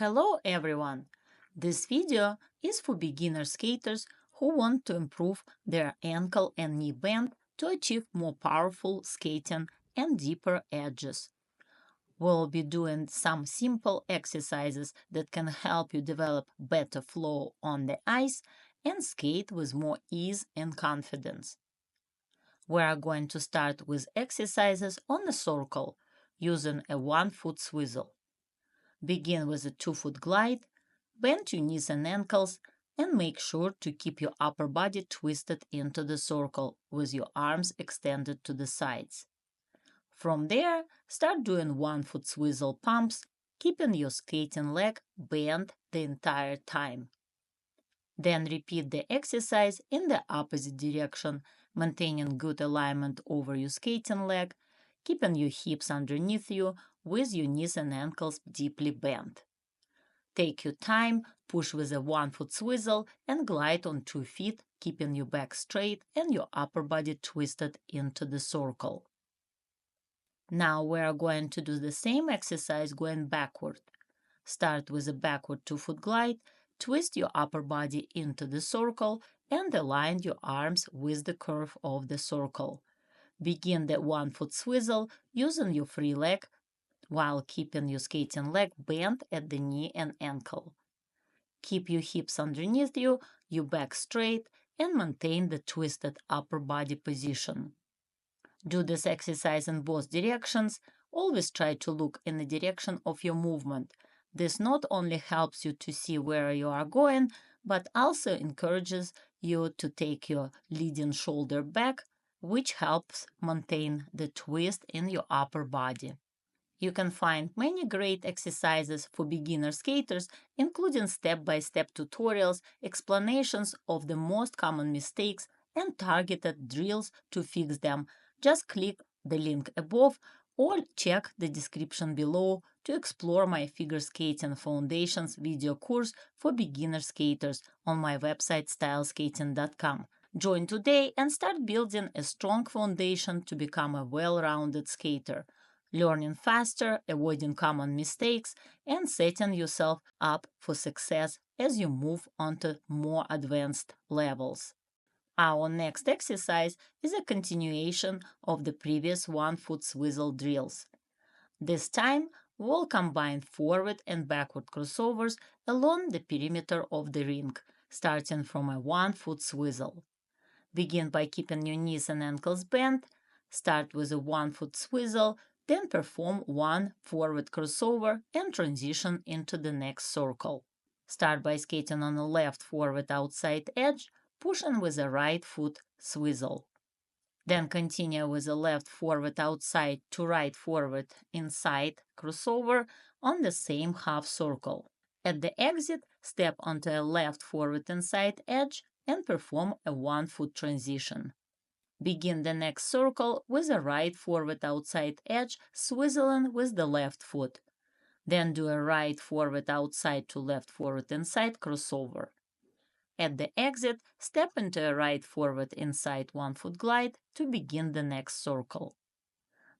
Hello everyone! This video is for beginner skaters who want to improve their ankle and knee bend to achieve more powerful skating and deeper edges. We'll be doing some simple exercises that can help you develop better flow on the ice and skate with more ease and confidence. We are going to start with exercises on a circle using a 1-foot swizzle. Begin with a 2-foot glide, bend your knees and ankles, and make sure to keep your upper body twisted into the circle with your arms extended to the sides. From there, start doing 1-foot swizzle pumps, keeping your skating leg bent the entire time. Then repeat the exercise in the opposite direction, maintaining good alignment over your skating leg, keeping your hips underneath you with your knees and ankles deeply bent. Take your time, push with a 1-foot swizzle, and glide on 2 feet, keeping your back straight and your upper body twisted into the circle. Now we are going to do the same exercise going backward. Start with a backward 2-foot glide, twist your upper body into the circle, and align your arms with the curve of the circle. Begin the 1-foot swizzle using your free leg while keeping your skating leg bent at the knee and ankle. Keep your hips underneath you, your back straight, and maintain the twisted upper body position. Do this exercise in both directions. Always try to look in the direction of your movement. This not only helps you to see where you are going, but also encourages you to take your leading shoulder back, which helps maintain the twist in your upper body. You can find many great exercises for beginner skaters, including step-by-step tutorials, explanations of the most common mistakes, and targeted drills to fix them. Just click the link above or check the description below to explore my figure skating foundations video course for beginner skaters on my website styleskating.com. Join today and start building a strong foundation to become a well-rounded skater, learning faster, avoiding common mistakes, and setting yourself up for success as you move on to more advanced levels. Our next exercise is a continuation of the previous 1-foot swizzle drills. This time, we'll combine forward and backward crossovers along the perimeter of the ring, starting from a 1-foot swizzle. Begin by keeping your knees and ankles bent. Start with a 1-foot swizzle, then perform 1 forward crossover and transition into the next circle. Start by skating on the left forward outside edge, pushing with a right foot swizzle. Then continue with a left forward outside to right forward inside crossover on the same half circle. At the exit, step onto a left forward inside edge and perform a 1-foot transition. Begin the next circle with a right forward outside edge, swizzling with the left foot. Then do a right forward outside to left forward inside crossover. At the exit, step into a right forward inside 1-foot glide to begin the next circle.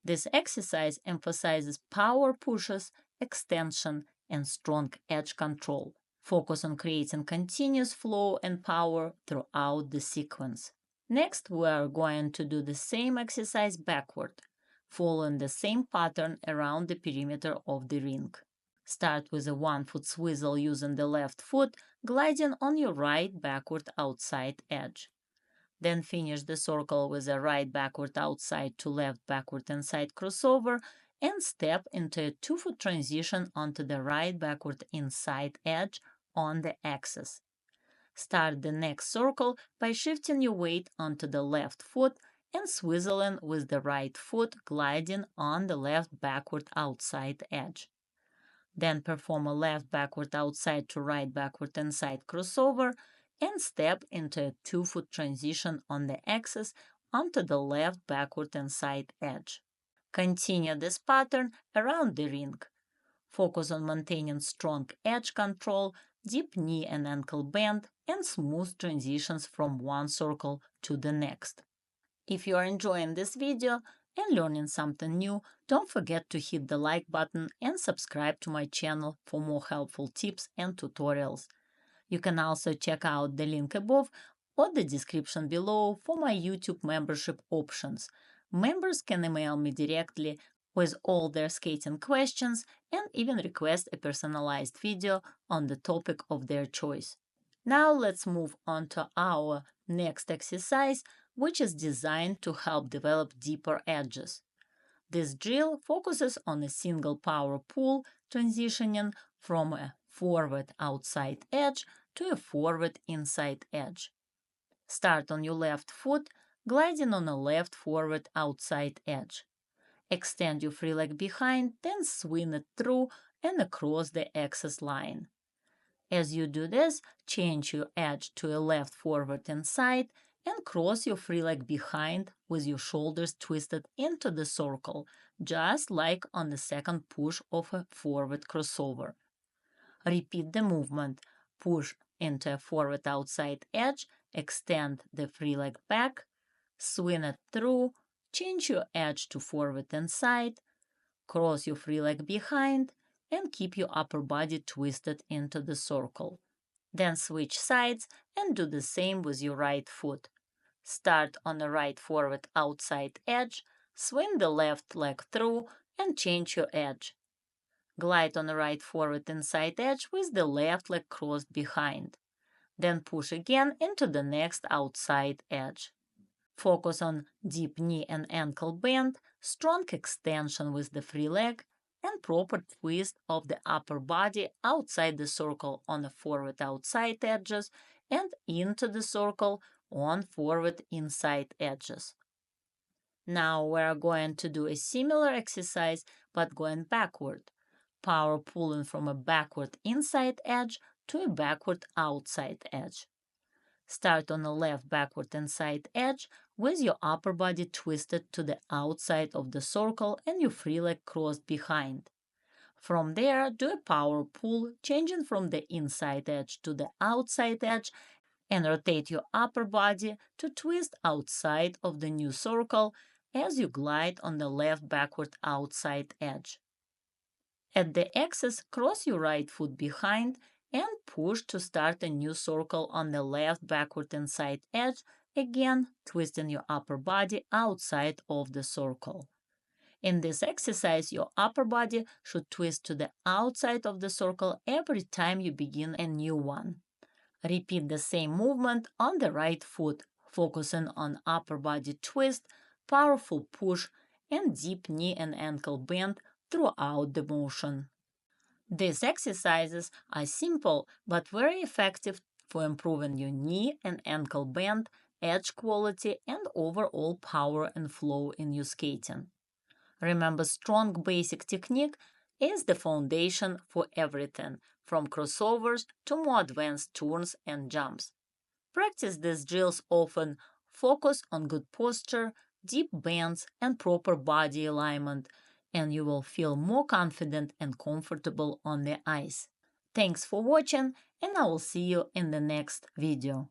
This exercise emphasizes power pushes, extension, and strong edge control. Focus on creating continuous flow and power throughout the sequence. Next, we are going to do the same exercise backward, following the same pattern around the perimeter of the ring. Start with a 1-foot swizzle using the left foot, gliding on your right backward outside edge. Then finish the circle with a right backward outside to left backward inside crossover and step into a 2-foot transition onto the right backward inside edge on the axis. Start the next circle by shifting your weight onto the left foot and swizzling with the right foot gliding on the left backward outside edge. Then perform a left backward outside to right backward inside crossover and step into a 2-foot transition on the axis onto the left backward inside edge. Continue this pattern around the ring. Focus on maintaining strong edge control, deep knee and ankle bend, and smooth transitions from one circle to the next. If you are enjoying this video, and learning something new, don't forget to hit the like button and subscribe to my channel for more helpful tips and tutorials. You can also check out the link above or the description below for my YouTube membership options. Members can email me directly with all their skating questions and even request a personalized video on the topic of their choice. Now let's move on to our next exercise, which is designed to help develop deeper edges. This drill focuses on a single power pull transitioning from a forward outside edge to a forward inside edge. Start on your left foot, gliding on a left forward outside edge. Extend your free leg behind, then swing it through and across the axis line. As you do this, change your edge to a left forward inside and cross your free leg behind with your shoulders twisted into the circle, just like on the second push of a forward crossover. Repeat the movement. Push into a forward outside edge, extend the free leg back, swing it through, change your edge to forward inside, cross your free leg behind, and keep your upper body twisted into the circle. Then switch sides and do the same with your right foot. Start on the right forward outside edge, swing the left leg through, and change your edge. Glide on the right forward inside edge with the left leg crossed behind. Then push again into the next outside edge. Focus on deep knee and ankle bend, strong extension with the free leg, and proper twist of the upper body outside the circle on the forward outside edges and into the circle on forward inside edges. Now we're going to do a similar exercise but going backward. Power pulling from a backward inside edge to a backward outside edge. Start on the left backward inside edge with your upper body twisted to the outside of the circle and your free leg crossed behind. From there, do a power pull, changing from the inside edge to the outside edge, and rotate your upper body to twist outside of the new circle as you glide on the left backward outside edge. At the axis, cross your right foot behind and push to start a new circle on the left backward inside edge, again twisting your upper body outside of the circle. In this exercise, your upper body should twist to the outside of the circle every time you begin a new one. Repeat the same movement on the right foot, focusing on upper body twist, powerful push, and deep knee and ankle bend throughout the motion. These exercises are simple but very effective for improving your knee and ankle bend, edge quality, and overall power and flow in your skating. Remember, strong basic technique is the foundation for everything, from crossovers to more advanced turns and jumps. Practice these drills often, focus on good posture, deep bends, and proper body alignment, and you will feel more confident and comfortable on the ice. Thanks for watching, and I will see you in the next video.